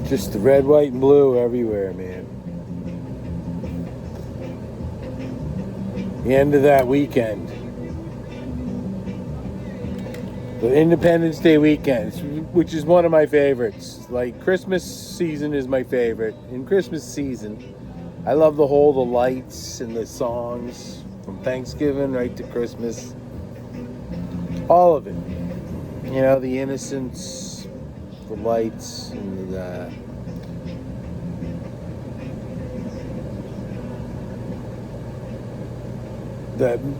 Just the red, white, and blue everywhere, man. The end of that weekend. The Independence Day weekend, which is one of my favorites. Like, Christmas season is my favorite. In Christmas season, I love the lights and the songs from Thanksgiving right to Christmas. All of it. You know, the innocence, the lights, and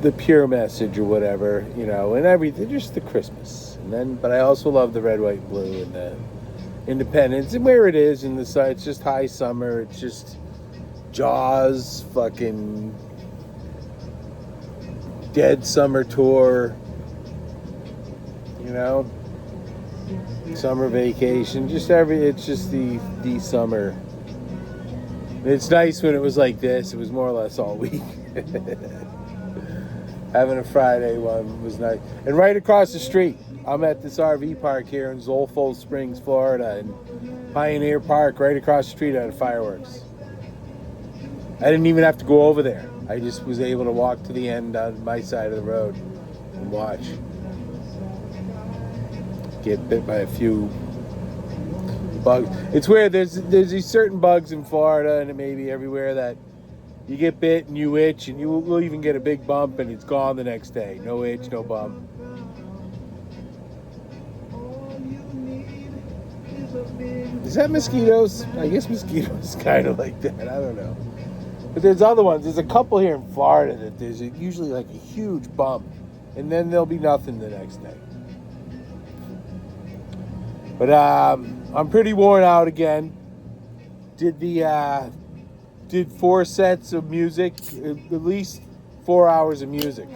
the pure message or whatever, you know, and everything, just the Christmas. And then, but I also love the red, white, blue, and the Independence, and where it is in the side. It's just high summer. It's just Jaws, fucking Dead Summer Tour, you know, summer vacation, just it's just the summer. It's nice when it was like this. It was more or less all week. Having a Friday one was nice. And right across the street, I'm at this RV park here in Zolfo Springs, Florida, and Pioneer Park, right across the street, had fireworks. I didn't even have to go over there. I just was able to walk to the end on my side of the road and watch. Get bit by a few bugs. It's weird. There's these certain bugs in Florida and maybe everywhere that you get bit and you itch, and you will even get a big bump and it's gone the next day. No itch, no bump. Is that mosquitoes? I guess mosquitoes kind of like that. I don't know. But there's other ones. There's a couple here in Florida that there's usually like a huge bump, and then there'll be nothing the next day. But I'm pretty worn out again. Did 4 sets of music, at least 4 hours of music.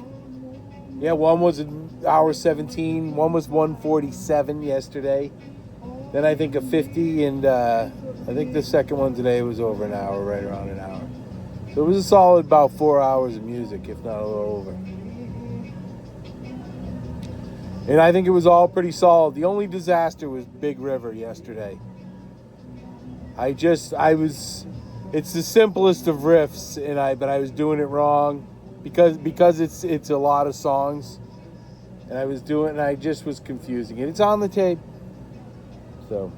Yeah, one was an hour 17, one was 147 yesterday. Then I think a 50, and I think the second one today was over an hour, right around an hour. So it was a solid about 4 hours of music, if not a little over. And I think it was all pretty solid. The only disaster was Big River yesterday. It's the simplest of riffs, but I was doing it wrong because it's a lot of songs, and I just was confusing it. It's on the tape, so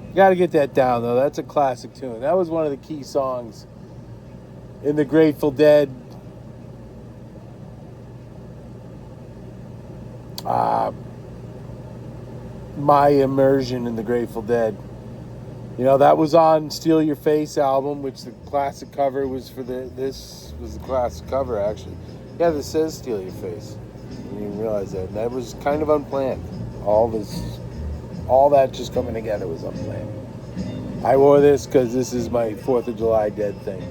you got to get that down though. That's a classic tune. That was one of the key songs in the Grateful Dead. My immersion in the Grateful Dead. You know, that was on Steal Your Face album, which the classic cover was for this was the classic cover, actually. Yeah, this says Steal Your Face. I didn't even realize that. And that was kind of unplanned. All that just coming together was unplanned. I wore this because this is my 4th of July Dead thing.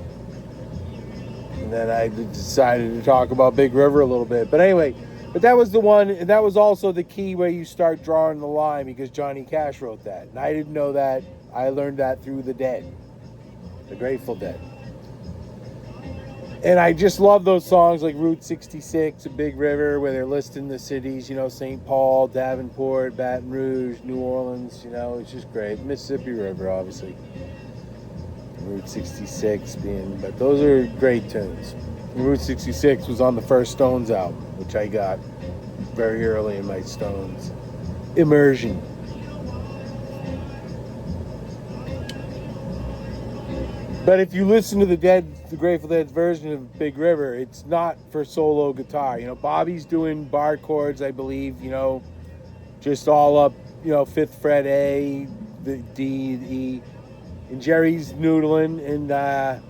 And then I decided to talk about Big River a little bit. But anyway, that was the one, and that was also the key where you start drawing the line, because Johnny Cash wrote that. And I didn't know that. I learned that through the Dead, the Grateful Dead. And I just love those songs like Route 66, a Big River, where they're listing the cities, you know, St. Paul, Davenport, Baton Rouge, New Orleans, you know, it's just great. Mississippi River, obviously. Route 66 but those are great tunes. Route 66 was on the first Stones album, which I got very early in my Stones immersion. But if you listen to the Grateful Dead's version of Big River, it's not for solo guitar. You know, Bobby's doing bar chords, I believe, you know, just all up, you know, 5th fret A, the D, the E, and Jerry's noodling, and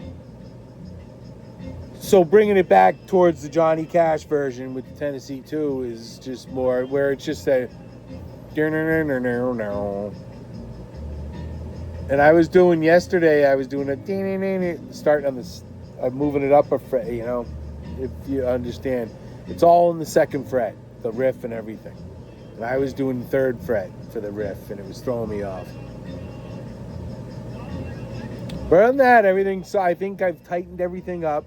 so bringing it back towards the Johnny Cash version with the Tennessee 2 is just more where it's just a. And I was doing a starting on this, moving it up a fret, you know, if you understand. It's all in the 2nd fret, the riff and everything. And I was doing 3rd fret for the riff, and it was throwing me off. But other than that, so I think I've tightened everything up.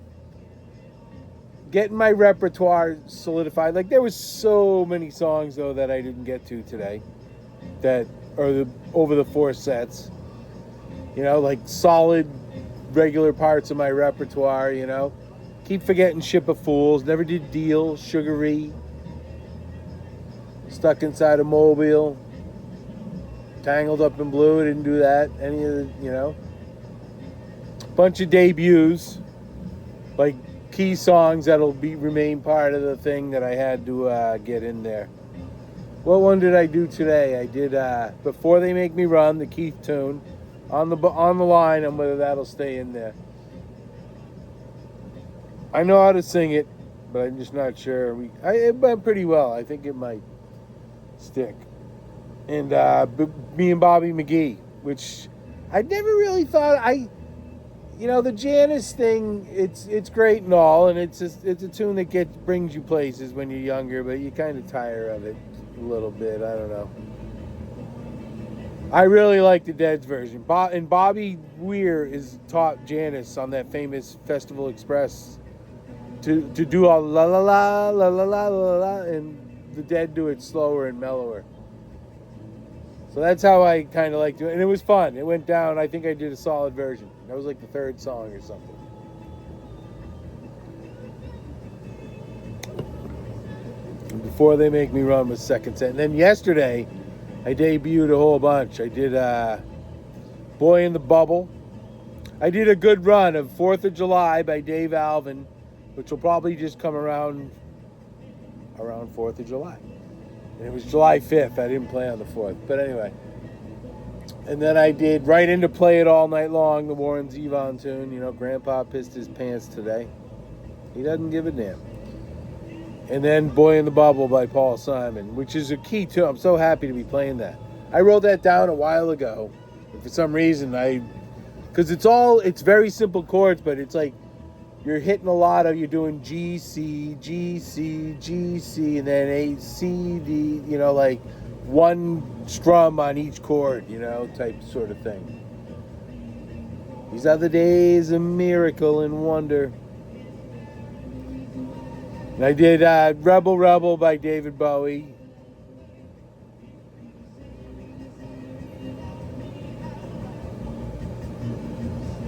Getting my repertoire solidified. Like, there was so many songs, though, that I didn't get to today. that are over the 4 sets. You know, like solid, regular parts of my repertoire, you know. Keep Forgetting Ship of Fools, Never Did Deal, Sugary, Stuck Inside a Mobile, Tangled Up in Blue, didn't do that. Any of the, you know. Bunch of debuts, like key songs that'll remain part of the thing that I had to get in there. What one did I do today? I did Before They Make Me Run, the Keith tune, on the line, and whether that'll stay in there. I know how to sing it, but I'm just not sure. It went pretty well. I think it might stick. And Me and Bobby McGee, which I never really thought you know, the Janice thing, it's great and all, and it's a tune that brings you places when you're younger, but you kind of tire of it a little bit. I don't know. I really like the Dead's version. And Bobby Weir is taught Janice on that famous Festival Express to do all la la la la la la la la, and the Dead do it slower and mellower. So that's how I kind of like to, and it was fun. It went down. I think I did a solid version. That was like the 3rd song or something. And Before They Make Me Run was 2nd set. And then yesterday, I debuted a whole bunch. I did Boy in the Bubble. I did a good run of 4th of July by Dave Alvin, which will probably just come around 4th of July. And it was July 5th. I didn't play on the 4th. But anyway. And then I did right into Play It All Night Long, the Warren Zevon tune. You know, Grandpa pissed his pants today. He doesn't give a damn. And then Boy in the Bubble by Paul Simon, which is a key tune. I'm so happy to be playing that. I wrote that down a while ago. And for some reason, because it's very simple chords, but it's like you're hitting a lot of, you're doing G, C, G, C, G, C, and then A, C, D, you know, like one strum on each chord, you know, type sort of thing. These are the days of miracle and wonder. And I did Rebel Rebel by David Bowie.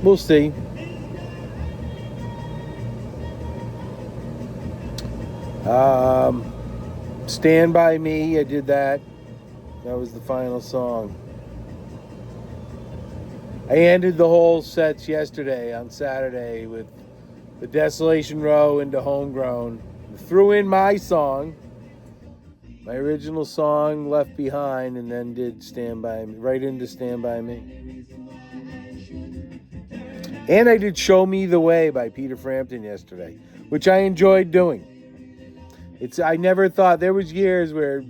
We'll see. Stand By Me, I did that. That was the final song. I ended the whole sets yesterday on Saturday with the Desolation Row into Homegrown. Threw in my song, my original song, Left Behind, and then did Stand By Me, right into Stand By Me. And I did Show Me the Way by Peter Frampton yesterday, which I enjoyed doing. I never thought, there was years where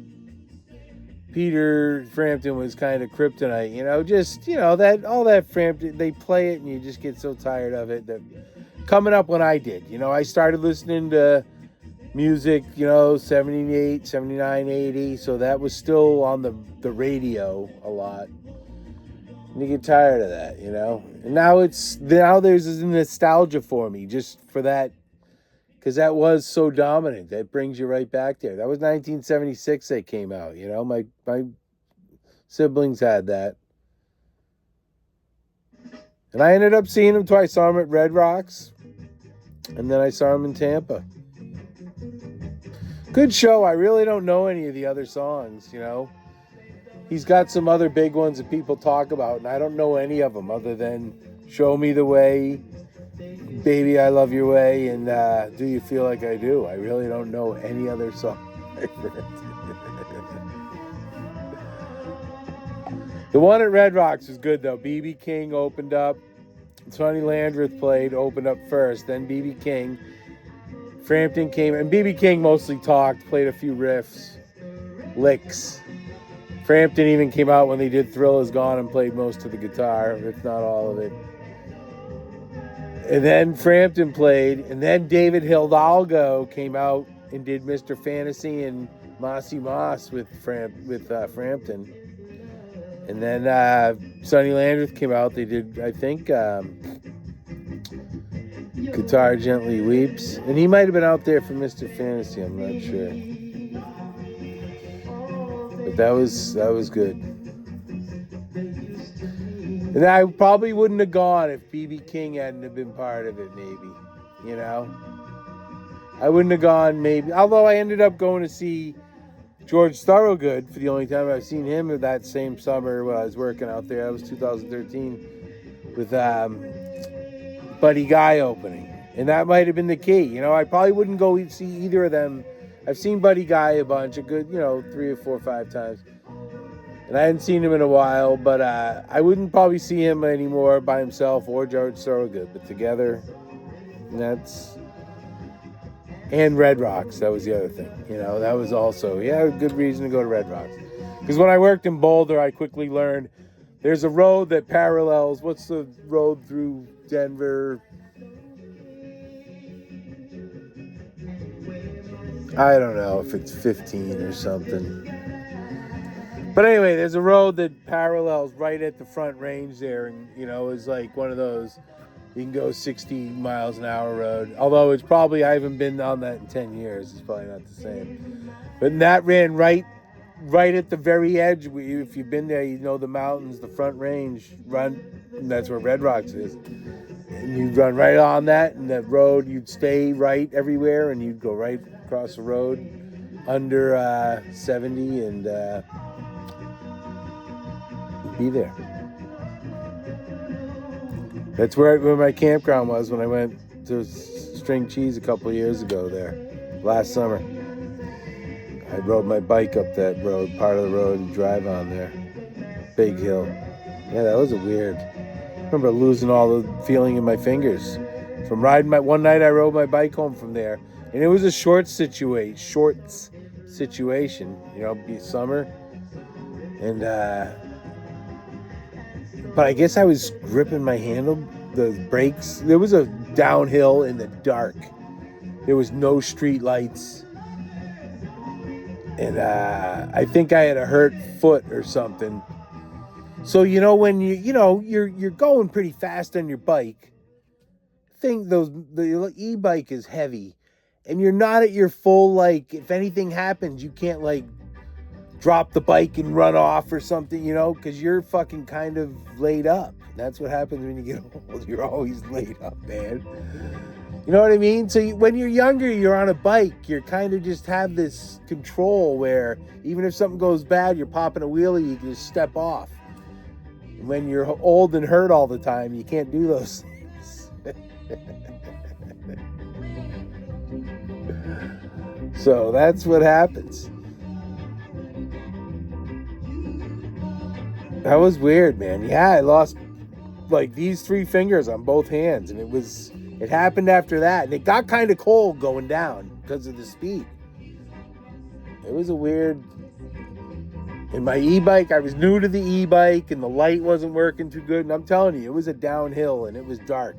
Peter Frampton was kind of kryptonite, you know, just, you know, that all that Frampton, they play it and you just get so tired of it. That coming up when I did, you know, I started listening to music, you know, 78, 79, 80, so that was still on the radio a lot. And you get tired of that, you know. And now there's this nostalgia for me just for that, because that was so dominant. That brings you right back there. That was 1976 they came out, you know. My siblings had that. And I ended up seeing them twice. I saw them at Red Rocks, and then I saw them in Tampa. Good show. I really don't know any of the other songs, you know. He's got some other big ones that people talk about, and I don't know any of them other than Show Me the Way, Baby I Love Your Way, and Do You Feel Like I Do. I really don't know any other song. The one at Red Rocks was good, though. B.B. King opened up. Sonny Landreth opened up first, then B.B. King. Frampton came, and B.B. King mostly talked, played a few riffs, licks. Frampton even came out when they did Thrill Is Gone and played most of the guitar, if not all of it. And then Frampton played, and then David Hidalgo came out and did Mr. Fantasy and Mossy Moss with Frampton. And then Sonny Landreth came out. They did, I think, Guitar Gently Weeps. And he might have been out there for Mr. Fantasy, I'm not sure. But that was good. And I probably wouldn't have gone if B.B. King hadn't have been part of it, maybe. You know? I wouldn't have gone, maybe. Although I ended up going to see George Thorogood for the only time I've seen him that same summer when I was working out there. That was 2013 with Buddy Guy opening. And that might have been the key. You know, I probably wouldn't go see either of them. I've seen Buddy Guy a bunch, a good, 3 or 4 or 5 times. And I hadn't seen him in a while, but I wouldn't probably see him anymore by himself or George Thorogood, but together. And Red Rocks, that was the other thing. That was also, a good reason to go to Red Rocks. Because when I worked in Boulder, I quickly learned there's a road that parallels, what's the road through Denver? I don't know if it's 15 or something. But anyway, there's a road that parallels right at the front range there. And, it's like one of those, you can go 60 miles an hour road. Although it's probably, I haven't been on that in 10 years. It's probably not the same. But that ran right at the very edge. If you've been there, the mountains, the front range, and that's where Red Rocks is. And you'd run right on that, and that road, you'd stay right everywhere, and you'd go right across the road under 70 and be there. That's where my campground was when I went to String Cheese a couple of years ago there, last summer. I rode my bike up that road, part of the road, and drive on there. Big hill. Yeah, that was weird. I remember losing all the feeling in my fingers. From riding one night I rode my bike home from there. And it was a shorts situation, be summer. And, but I guess I was gripping my handle, the brakes. There was a downhill in the dark. There was no street lights. And I think I had a hurt foot or something. So, when you're going pretty fast on your bike, the e-bike is heavy. And you're not at your full, if anything happens, you can't, drop the bike and run off or something, because you're fucking kind of laid up. That's what happens when you get old. You're always laid up, man. You know what I mean? So when you're younger, you're on a bike. You kind of just have this control where even if something goes bad, you're popping a wheelie, you can just step off. When you're old and hurt all the time, you can't do those things. So that's what happens. That was weird, man. Yeah, I lost these 3 fingers on both hands, and it happened after that, and it got kind of cold going down because of the speed. It was a weird. And my e-bike, I was new to the e-bike, and the light wasn't working too good, and I'm telling you, it was a downhill, and it was dark.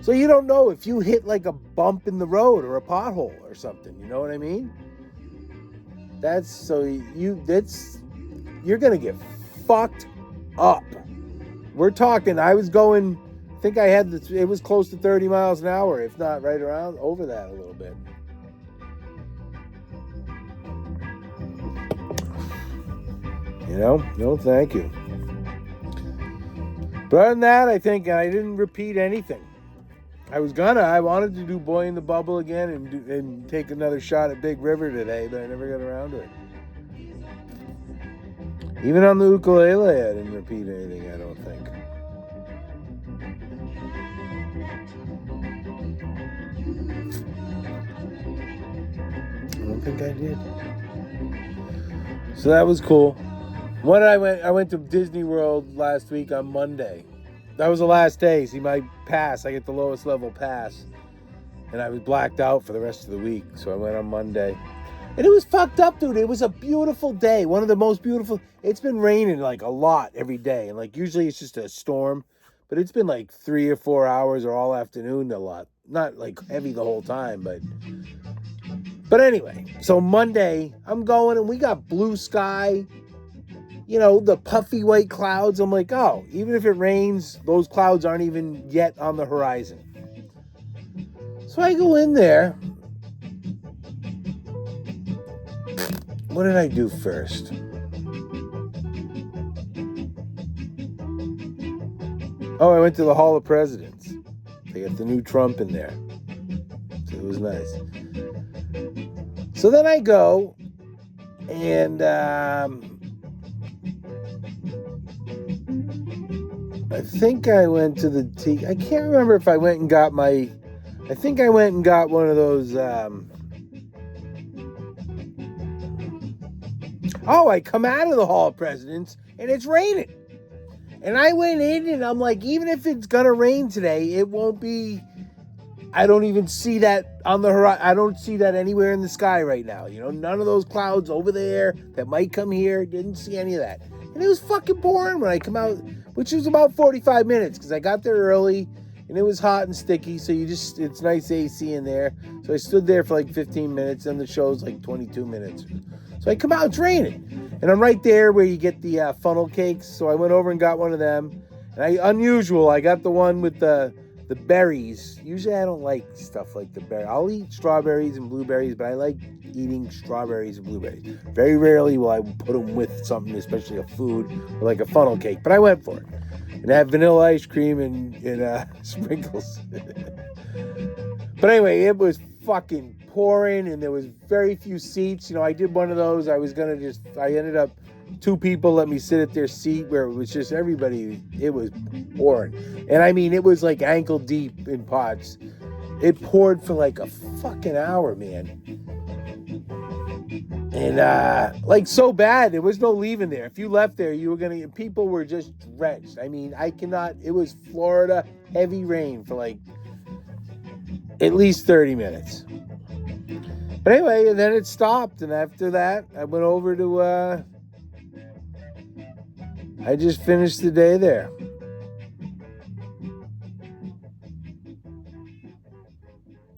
So you don't know if you hit a bump in the road or a pothole or something, you know what I mean? You're gonna get fucked up. We're talking, I was going, I think it was close to 30 miles an hour, if not right around over that a little bit. No thank you. But other than that, I think I didn't repeat anything. I wanted to do Boy in the Bubble again and take another shot at Big River today, but I never got around to it. Even on the ukulele, I didn't repeat anything, I don't think. I don't think I did. So that was cool. I went to Disney World last week on Monday. That was the last day. See, my pass, I get the lowest level pass. And I was blacked out for the rest of the week. So I went on Monday. And it was fucked up, dude. It was a beautiful day. One of the most beautiful. It's been raining a lot every day. And usually it's just a storm. But it's been 3 or 4 hours or all afternoon a lot. Not heavy the whole time, but anyway. So Monday, I'm going and we got blue sky. The puffy white clouds. I'm like, oh, even if it rains, those clouds aren't even yet on the horizon. So I go in there. What did I do first? Oh, I went to the Hall of Presidents. They got the new Trump in there. So it was nice. So then I go, and I think I went to the I can't remember if I went and got I think I went and got one of those. I come out of the Hall of Presidents, and it's raining. And I went in, and I'm like, even if it's going to rain today, it won't be... I don't even see that on the horizon. I don't see that anywhere in the sky right now. You know, none of those clouds over there that might come here. Didn't see any of that. And it was fucking boring when I come out, which was about 45 minutes because I got there early and it was hot and sticky. So it's nice AC in there. So I stood there for like 15 minutes and the show's like 22 minutes. So I come out, it's raining. And I'm right there where you get the funnel cakes. So I went over and got one of them. And I got the one with the berries. Usually I don't like stuff like the berry. I'll eat strawberries and blueberries, but I like eating strawberries and blueberries. Very rarely will I put them with something, especially a food or like a funnel cake. But I went for it. And I had vanilla ice cream and sprinkles. But anyway, it was fucking pouring and there was very few seats. You know, I did one of those. I ended up 2 people let me sit at their seat where it was just everybody. It was pouring. And I mean, it was like ankle deep in pots. It poured for like a fucking hour, man. And like so bad, there was no leaving there. If you left there, people were just drenched. I mean, it was Florida heavy rain for like at least 30 minutes. But anyway, and then it stopped. And after that, I went over to, I just finished the day there.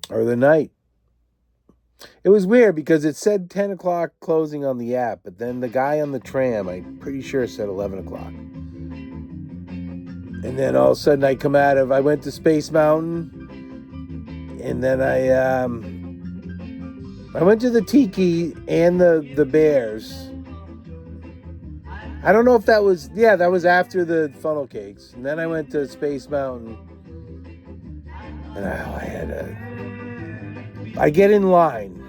Or the night. It was weird because it said 10 o'clock closing on the app, but then the guy on the tram, I'm pretty sure said 11 o'clock. And then all of a sudden I went to Space Mountain, and then I went to the Tiki and the Bears. I don't know if that was after the funnel cakes. And then I went to Space Mountain. And I get in line.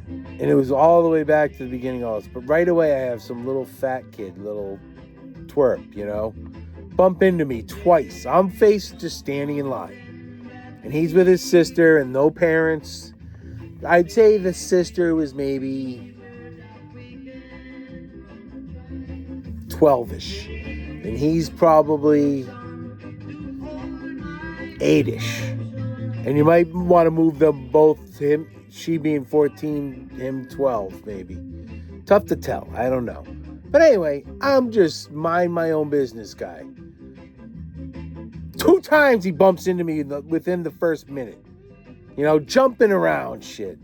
And it was all the way back to the beginning of this. But right away I have some little fat kid, little twerp, you know, bump into me twice. I'm just standing in line. And he's with his sister and no parents. I'd say the sister was maybe 12-ish. And he's probably 8-ish. And you might want to move them both, she being 14, him 12 maybe. Tough to tell, I don't know. But anyway, I'm just mind my own business guy. 2 times he bumps into me within the first minute. You know, jumping around shit.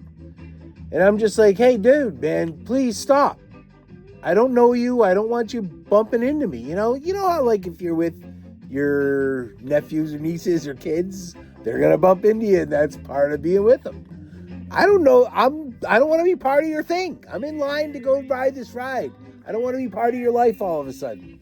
And I'm just like, hey dude, man, please stop. I don't know you. I don't want you bumping into me. You know how like if you're with your nephews or nieces or kids, they're going to bump into you and that's part of being with them. I don't know. I don't want to be part of your thing. I'm in line to go ride this ride. I don't want to be part of your life all of a sudden.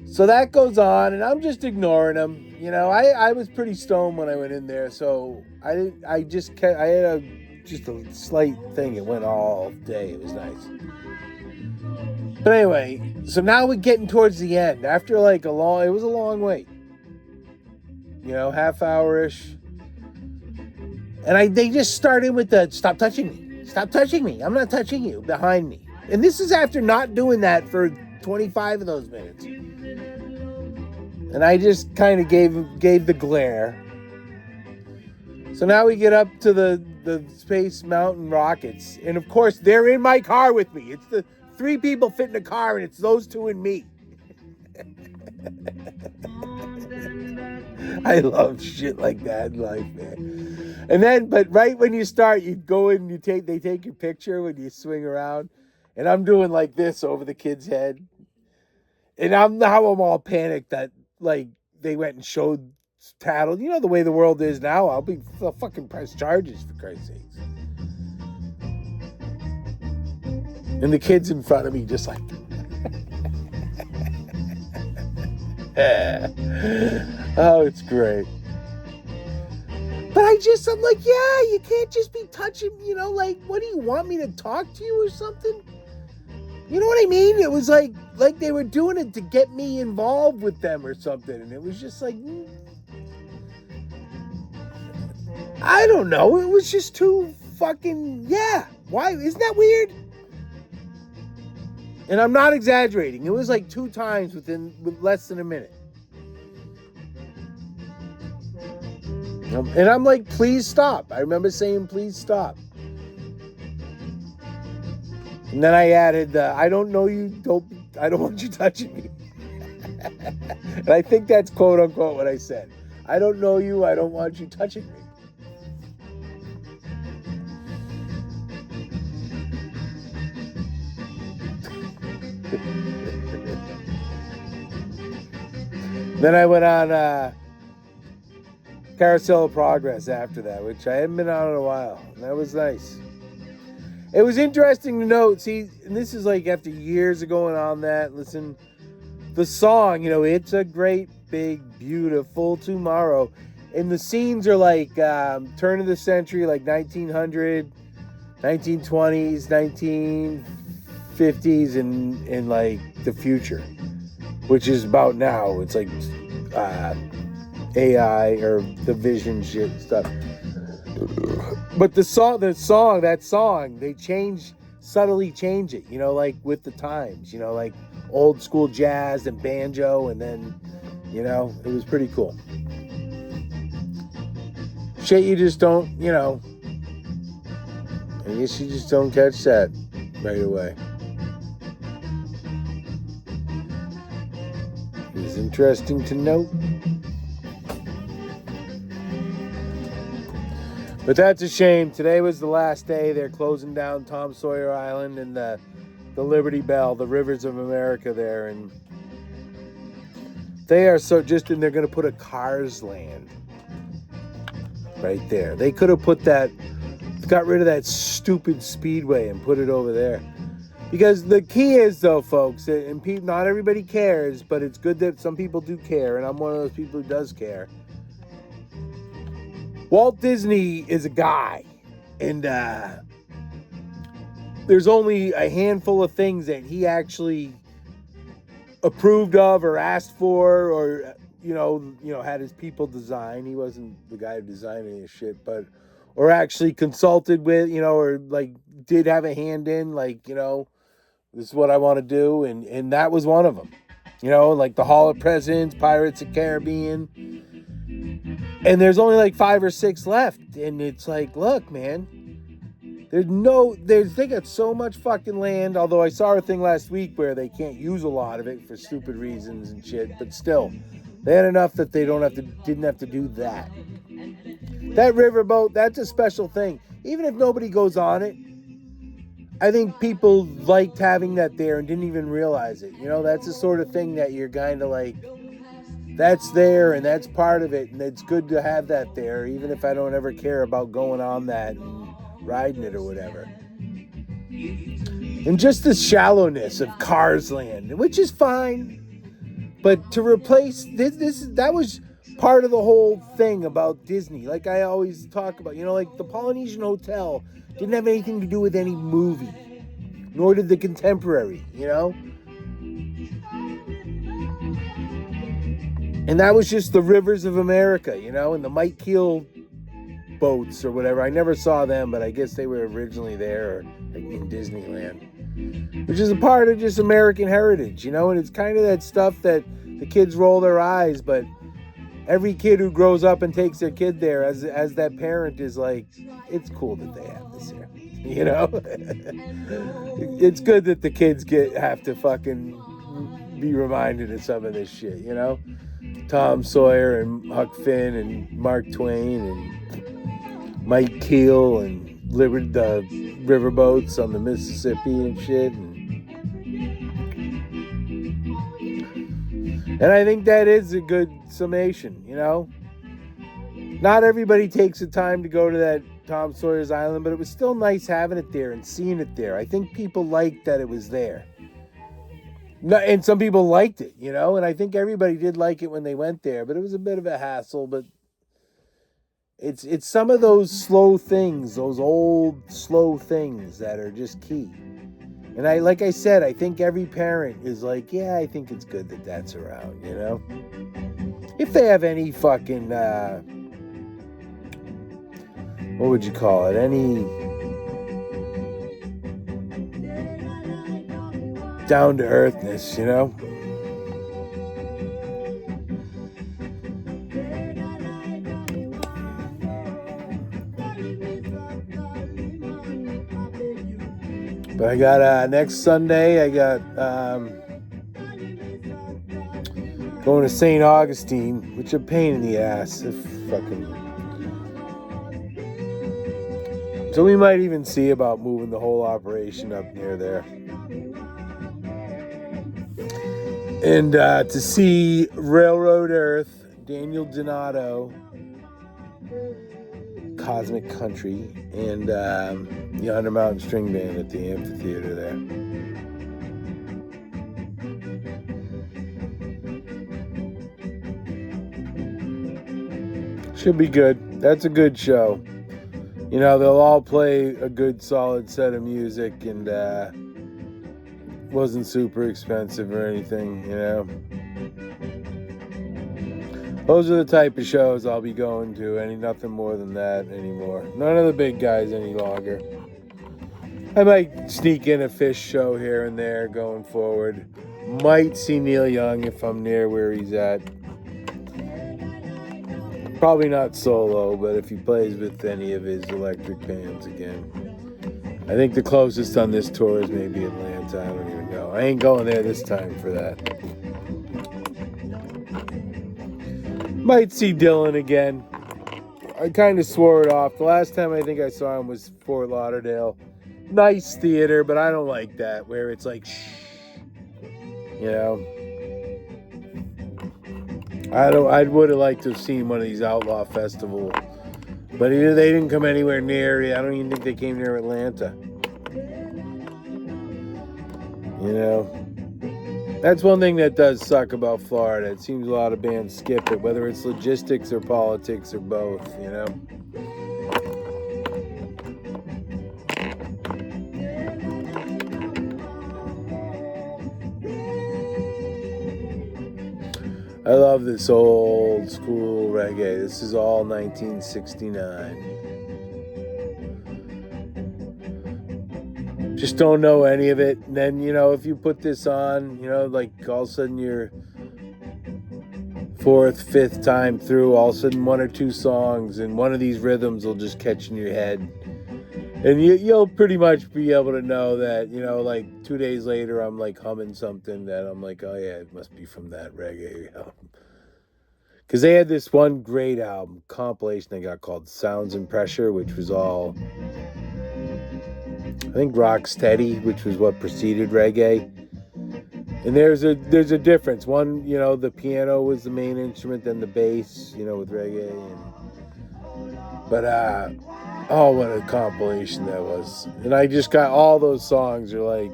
So that goes on and I'm just ignoring him. You know, I was pretty stoned when I went in there. So I had just a slight thing. It went all day. It was nice. But anyway, so now we're getting towards the end. After it was a long wait. You know, half hour-ish. And they just started with the, stop touching me. Stop touching me. I'm not touching you. Behind me. And this is after not doing that for 25 of those minutes. And I just kind of gave the glare. So now we get up to the Space Mountain rockets. And of course, they're in my car with me. It's the 3 people fit in the car, and it's those 2 and me. I love shit like that in life, man. And then, but right when you start, you go in and they take your picture when you swing around. And I'm doing like this over the kid's head. And I'm all panicked that like they went and showed tattled. You know the way the world is now. I'll fucking press charges for Christ's sakes. And the kid's in front of me just like Oh, it's great. But I'm like, yeah, you can't just be touching, like, what do you want me to talk to you or something? You know what I mean? It was like they were doing it to get me involved with them or something. And it was just like, I don't know. It was just too fucking, yeah. Why? Isn't that weird? And I'm not exaggerating. It was like 2 times with less than a minute. And I'm like, please stop. I remember saying, please stop. And then I added, I don't know you, I don't want you touching me. And I think that's quote unquote what I said. I don't know you, I don't want you touching me. Then I went on Carousel of Progress after that, which I hadn't been on in a while. And that was nice. It was interesting to note, see, and this is like after years of going on that, listen, the song, it's a great, big, beautiful tomorrow. And the scenes are like turn of the century, like 1900, 1920s, 1950s, and like the future, which is about now. It's like AI or the vision shit stuff. But that song, they subtly change it, like with the times, like old school jazz and banjo, and then, it was pretty cool. Shit you just don't, I guess you just don't catch that right away. It was interesting to note. But that's a shame. Today was the last day. They're closing down Tom Sawyer Island and the Liberty Bell, the rivers of America there. And they are and they're going to put a Cars Land right there. They could have got rid of that stupid speedway and put it over there. Because the key is, though, folks, and not everybody cares, but it's good that some people do care, and I'm one of those people who does care. Walt Disney is a guy, and there's only a handful of things that he actually approved of or asked for or, had his people design. He wasn't the guy who designed any shit, or actually consulted with, or like did have a hand in, like, this is what I want to do. And that was one of them, like the Hall of Presidents, Pirates of the Caribbean. And there's only like 5 or 6 left. And it's like, look, man, they got so much fucking land. Although I saw a thing last week where they can't use a lot of it for stupid reasons and shit. But still, they had enough that they didn't have to do that. That riverboat, that's a special thing. Even if nobody goes on it, I think people liked having that there and didn't even realize it. That's the sort of thing that you're kind of like, that's there and that's part of it, and it's good to have that there, even if I don't ever care about going on that and riding it or whatever. And just the shallowness of Cars Land, which is fine, but to replace that was part of the whole thing about Disney. Like I always talk about, like the Polynesian Hotel didn't have anything to do with any movie, nor did the Contemporary, And that was just the rivers of America, and the Mike Keel boats or whatever. I never saw them, but I guess they were originally there, like in Disneyland, which is a part of just American heritage, and it's kind of that stuff that the kids roll their eyes, but every kid who grows up and takes their kid there as that parent is like, it's cool that they have this here, It's good that the kids have to fucking be reminded of some of this shit, Tom Sawyer and Huck Finn and Mark Twain and Mike Keel and the riverboats on the Mississippi and shit. And I think that is a good summation, Not everybody takes the time to go to that Tom Sawyer's Island, but it was still nice having it there and seeing it there. I think people liked that it was there. No, and some people liked it, and I think everybody did like it when they went there, but it was a bit of a hassle. But it's some of those slow things, those old slow things that are just key. And like I said, I think every parent is like, yeah, I think it's good that that's around, If they have any fucking, what would you call it? Any down to earthness, But I got next Sunday. I got going to St. Augustine, which is a pain in the ass. So we might even see about moving the whole operation up near there. And to see Railroad Earth, Daniel Donato, Cosmic Country, and the Undermountain String Band at the amphitheater there. Should be good. That's a good show. They'll all play a good solid set of music, and wasn't super expensive or anything, Those are the type of shows I'll be going to. Nothing more than that anymore. None of the big guys any longer. I might sneak in a Fish show here and there going forward. Might see Neil Young if I'm near where he's at. Probably not solo, but if he plays with any of his electric bands again. I think the closest on this tour is maybe Atlanta. I don't even know. I ain't going there this time for that. Might see Dylan again. I kind of swore it off. The last time I think I saw him was Fort Lauderdale. Nice theater, but I don't like that, where it's like, shh. I would have liked to have seen one of these outlaw festivals, but they didn't come anywhere near. I don't even think they came near Atlanta. That's one thing that does suck about Florida. It seems a lot of bands skip it, whether it's logistics or politics or both, I love this old school reggae. This is all 1969. Just don't know any of it. And then, if you put this on, like all of a sudden you're fourth, fifth time through, all of a sudden one or two songs and one of these rhythms will just catch in your head. And you'll pretty much be able to know that, like 2 days later, I'm like humming something that I'm like, oh yeah, it must be from that reggae album. Because they had this one great album, compilation they got called Sounds and Pressure, which was all, I think, rock steady, which was what preceded reggae. And there's a difference. One, the piano was the main instrument, then the bass, with reggae. But oh, what a compilation that was. And I just got all those songs are like,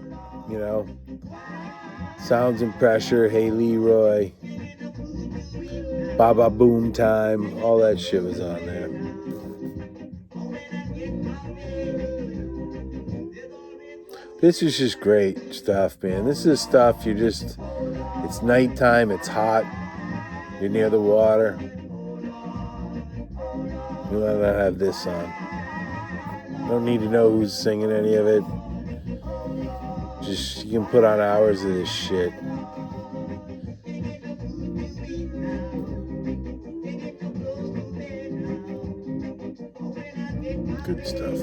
Sounds and Pressure, Hey Leroy, Baba Boom Time, all that shit was on there. This is just great stuff, man. This is stuff it's nighttime, it's hot, you're near the water. You want to have this on. Don't need to know who's singing any of it. Just, you can put on hours of this shit. Good stuff.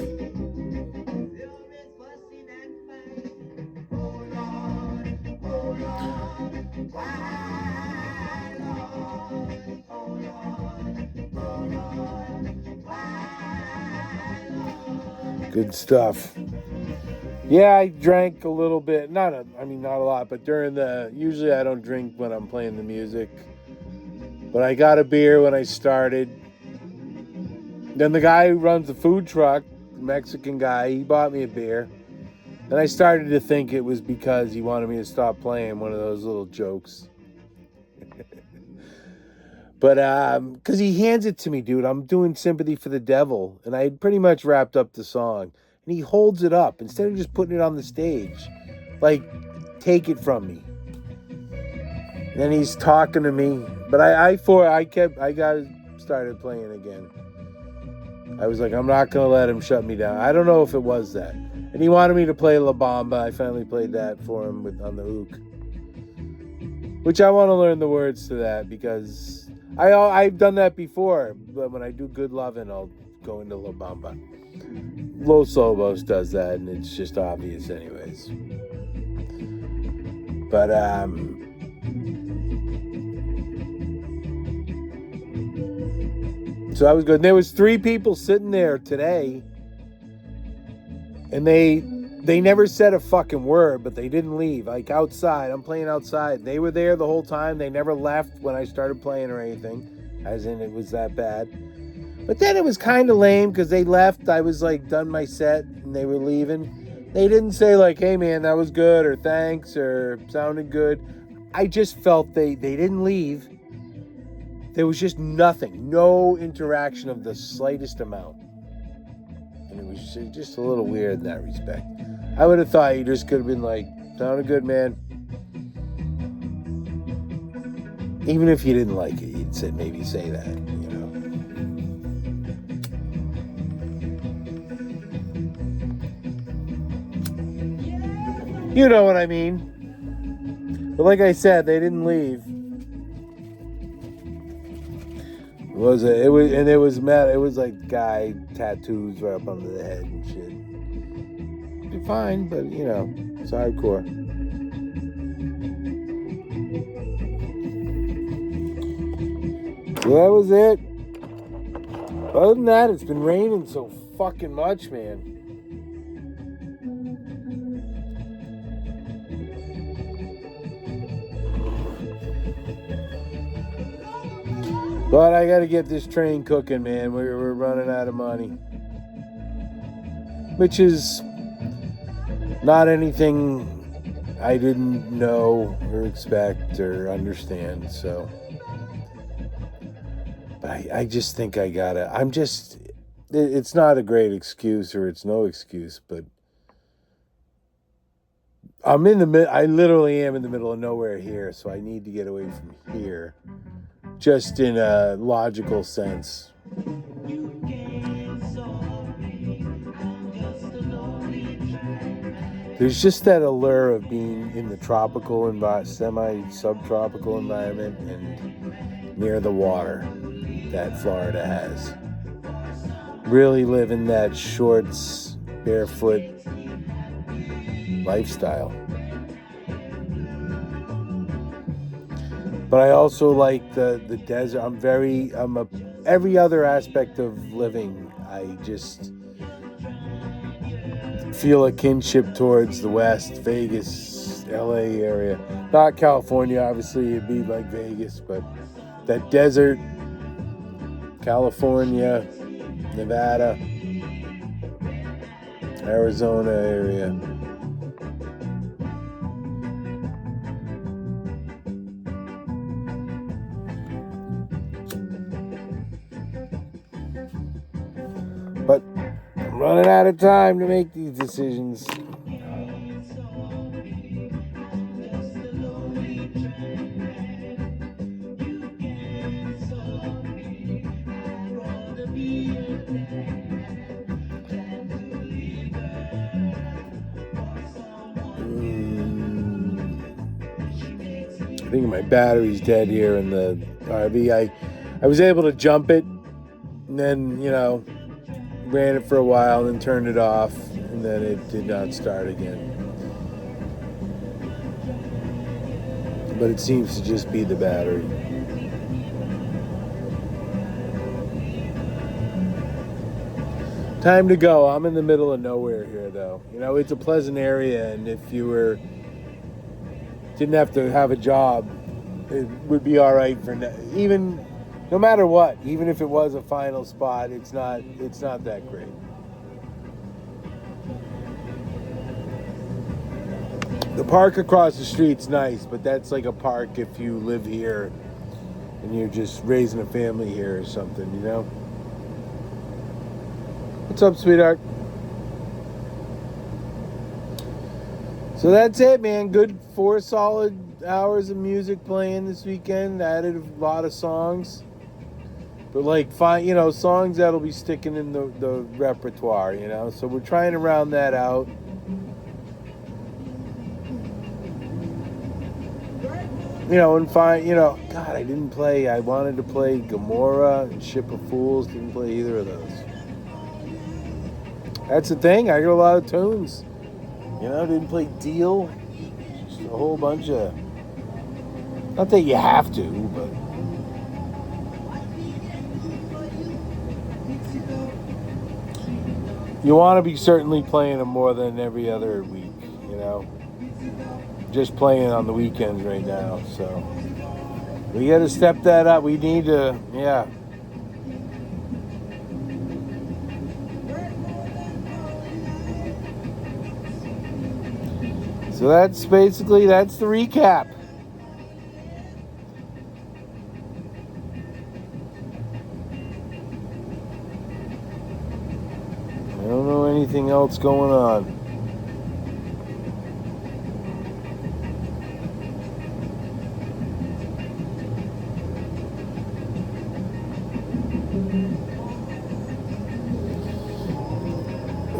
Good stuff. Yeah, I drank a little bit. Not a lot, but usually I don't drink when I'm playing the music. But I got a beer when I started. Then the guy who runs the food truck, the Mexican guy, he bought me a beer. And I started to think it was because he wanted me to stop playing, one of those little jokes. But because he hands it to me, dude. I'm doing Sympathy for the Devil, and I had pretty much wrapped up the song. And he holds it up instead of just putting it on the stage. Like, take it from me. And then he's talking to me. But I started playing again. I was like, I'm not going to let him shut me down. I don't know if it was that. And he wanted me to play La Bamba. I finally played that for him on the ook. Which I want to learn the words to that because I've done that before. But when I do Good Lovin', I'll go into La Bamba. Los Lobos does that, and it's just obvious anyways. But, so I was good. And there was 3 people sitting there today, and they never said a fucking word, but they didn't leave. Like outside, I'm playing outside. They were there the whole time. They never left when I started playing or anything, as in it was that bad. But then it was kind of lame because they left. I was like done my set and they were leaving. They didn't say like, hey man, that was good, or thanks, or sounded good. I just felt they didn't leave. There was just nothing, no interaction of the slightest amount. And it was just a little weird in that respect. I would have thought you just could have been like, sounded good, man. Even if you didn't like it, you'd maybe say that, you know. You know what I mean. But like I said, they didn't leave. It was like guy tattoos right up under the head and shit. It'd be fine, but you know, it's hardcore. So that was it. Other than that, it's been raining so fucking much, man. But I gotta get this train cooking, man. We're running out of money. Which is not anything I didn't know or expect or understand, so. But I just think I gotta, it's not a great excuse or it's no excuse, but I literally am in the middle of nowhere here, so I need to get away from here. Just in a logical sense. There's just that allure of being in the tropical semi-subtropical environment and near the water that Florida has. Really living that shorts, barefoot lifestyle. But I also like the desert. Every other aspect of living, I just feel a kinship towards the West, Vegas, LA area. Not California, obviously, it'd be like Vegas, but that desert, California, Nevada, Arizona area. But I'm running out of time to make these decisions. I think my battery's dead here in the RV. I was able to jump it and then, ran it for a while and then turned it off, and then it did not start again. But it seems to just be the battery. Time to go. I'm in the middle of nowhere here, though. It's a pleasant area, and if you didn't have to have a job, it would be all right for no matter what. Even if it was a final spot, it's not that great. The park across the street's nice, but that's like a park if you live here and you're just raising a family here or something, you know? What's up, sweetheart? So that's it, man. Good 4 solid hours of music playing this weekend. Added a lot of songs. But like, fine, songs that'll be sticking in the repertoire, So we're trying to round that out. And find, God, I didn't play. I wanted to play Gomorrah and Ship of Fools. Didn't play either of those. That's the thing. I got a lot of tunes. Didn't play Deal. Just a whole bunch of. Not that you have to, but. You want to be certainly playing them more than every other week, Just playing on the weekends right now, so. We got to step that up. We need to, yeah. So that's the recap. I don't know anything else going on.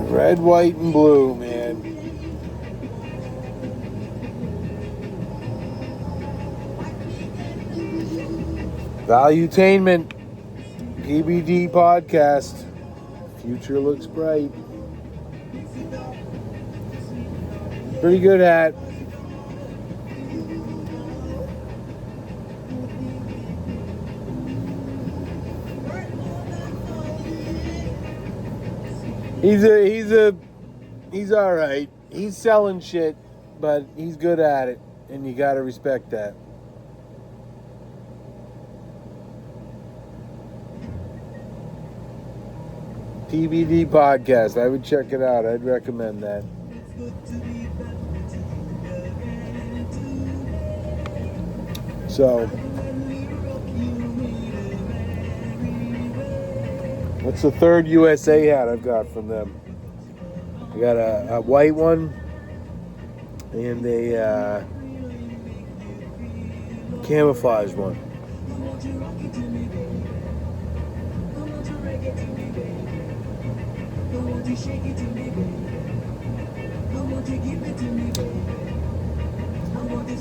Red, white, and blue, man. Valuetainment, PBD podcast. Future looks bright. Pretty good hat. He's all right. He's selling shit, but he's good at it, and you gotta respect that. PBD podcast. I would check it out. I'd recommend that. So, what's the third USA hat I've got from them? I got a white one and a camouflage one.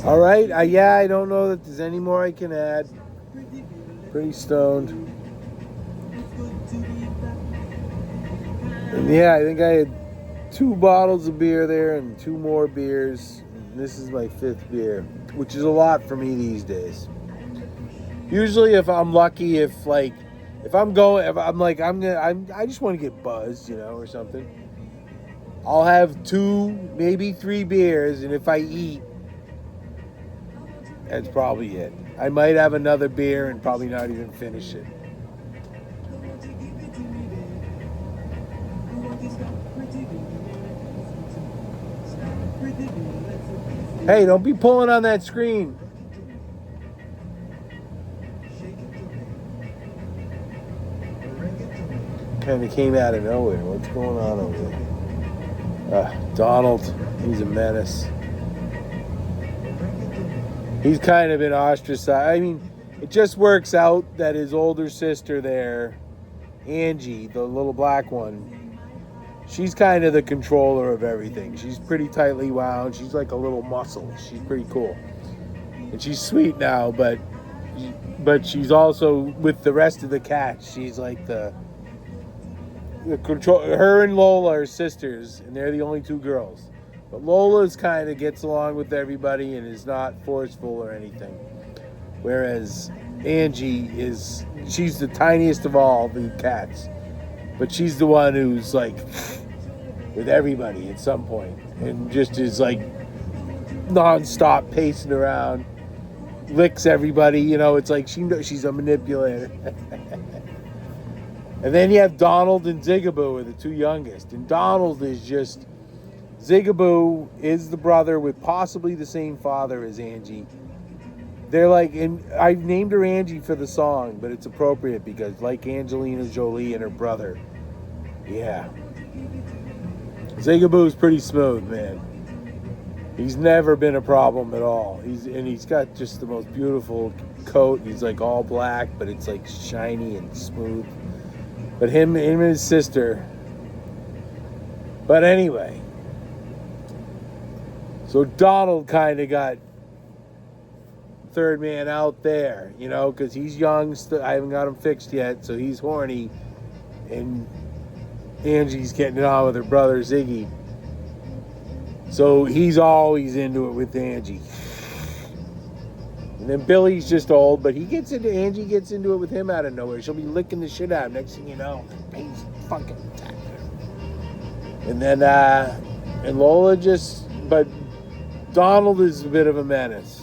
All right. I don't know that there's any more I can add. Pretty stoned. And I think I had 2 bottles of beer there and 2 more beers. And this is my 5th beer, which is a lot for me these days. Usually, if I'm lucky, I just want to get buzzed, or something. I'll have 2, maybe 3 beers, and if I eat, that's probably it. I might have another beer and probably not even finish it. Hey, don't be pulling on that screen. Kind of came out of nowhere. What's going on over there? Donald, he's a menace. He's kind of been ostracized. I mean, it just works out that his older sister there, Angie, the little black one, she's kind of the controller of everything. She's pretty tightly wound. She's like a little muscle. She's pretty cool. And she's sweet now, but she's also, with the rest of the cats, she's like the control. Her and Lola are sisters, and they're the only 2 girls. But Lola's kind of gets along with everybody and is not forceful or anything. Whereas Angie she's the tiniest of all the cats. But she's the one who's like with everybody at some point and just is like non-stop pacing around, licks everybody. It's like she's a manipulator. And then you have Donald and Zigaboo are the 2 youngest. And Donald is just Zigaboo is the brother with possibly the same father as Angie. They're like, and I named her Angie for the song, but it's appropriate because like Angelina Jolie and her brother. Yeah. Zigaboo's pretty smooth, man. He's never been a problem at all. He's got just the most beautiful coat. He's like all black, but it's like shiny and smooth. But him and his sister. But anyway. So Donald kind of got third man out there, you know, because he's young. I haven't got him fixed yet, so he's horny. And Angie's getting it on with her brother Ziggy. So he's always into it with Angie. And then Billy's just old, but Angie gets into it with him out of nowhere. She'll be licking the shit out. Next thing you know, he's fucking attacking her. And then, and Lola but Donald is a bit of a menace.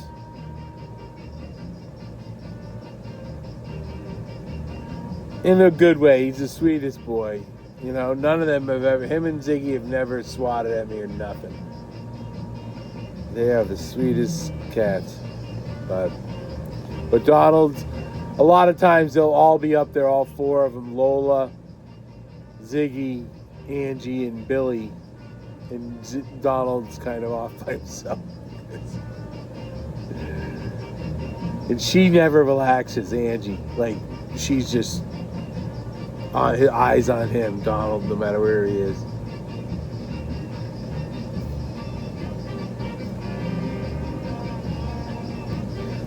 In a good way. He's the sweetest boy. You know, none of them him and Ziggy have never swatted at me or nothing. They are the sweetest cats. But Donald, a lot of times they'll all be up there, all four of them. Lola, Ziggy, Angie, and Billy. And Donald's kind of off by himself. And she never relaxes, Angie. Like, she's just on his eyes on him, Donald, no matter where he is.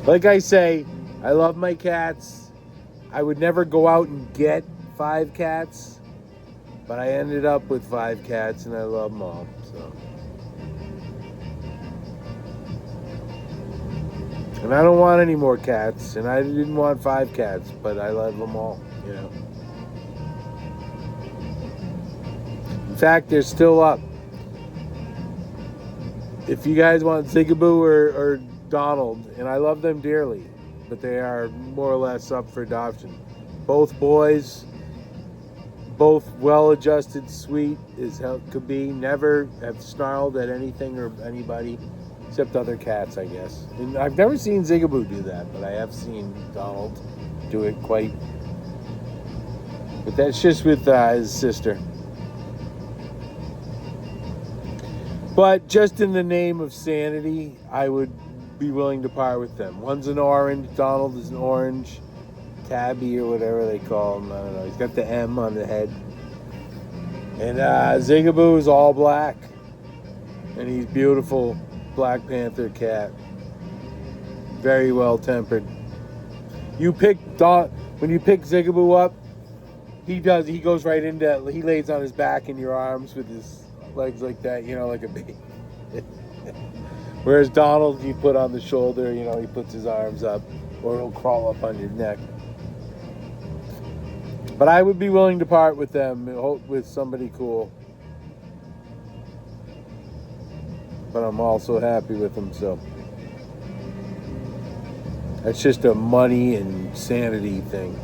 Like I say, I love my cats. I would never go out and get 5 cats, but I ended up with 5 cats, and I love them all. So, and I don't want any more cats, and I didn't want 5 cats, but I love them all. You know. In fact, they're still up. If you guys want Zigaboo or Donald, and I love them dearly, but they are more or less up for adoption. Both boys, both well-adjusted, sweet as hell could be, never have snarled at anything or anybody, except other cats, I guess. And I've never seen Zigaboo do that, but I have seen Donald do it quite. But that's just with his sister. But just in the name of sanity, I would be willing to part with them. One's an orange. Donald is an orange. Tabby or whatever they call him. I don't know. He's got the M on the head. And Zigaboo is all black. And he's beautiful Black Panther cat. Very well tempered. When you pick Zigaboo up, he goes right into, he lays on his back in your arms with his legs like that, you know, like a baby. Whereas Donald, you put on the shoulder, you know, he puts his arms up, or he'll crawl up on your neck. But I would be willing to part with them with somebody cool. But I'm also happy with them, so. That's just a money and sanity thing.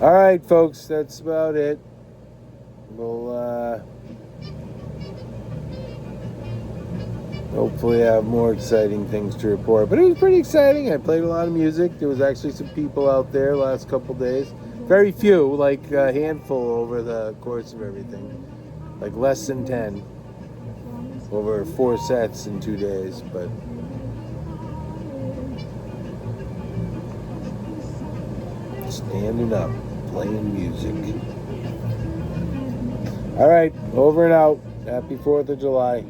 All right, folks, that's about it. We'll hopefully have more exciting things to report. But it was pretty exciting. I played a lot of music. There was actually some people out there last couple days. Very few, like a handful over the course of everything. Like less than 10 over 4 sets in 2 days. But standing up, playing music. All right, over and out. Happy 4th of July.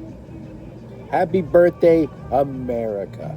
Happy birthday, America.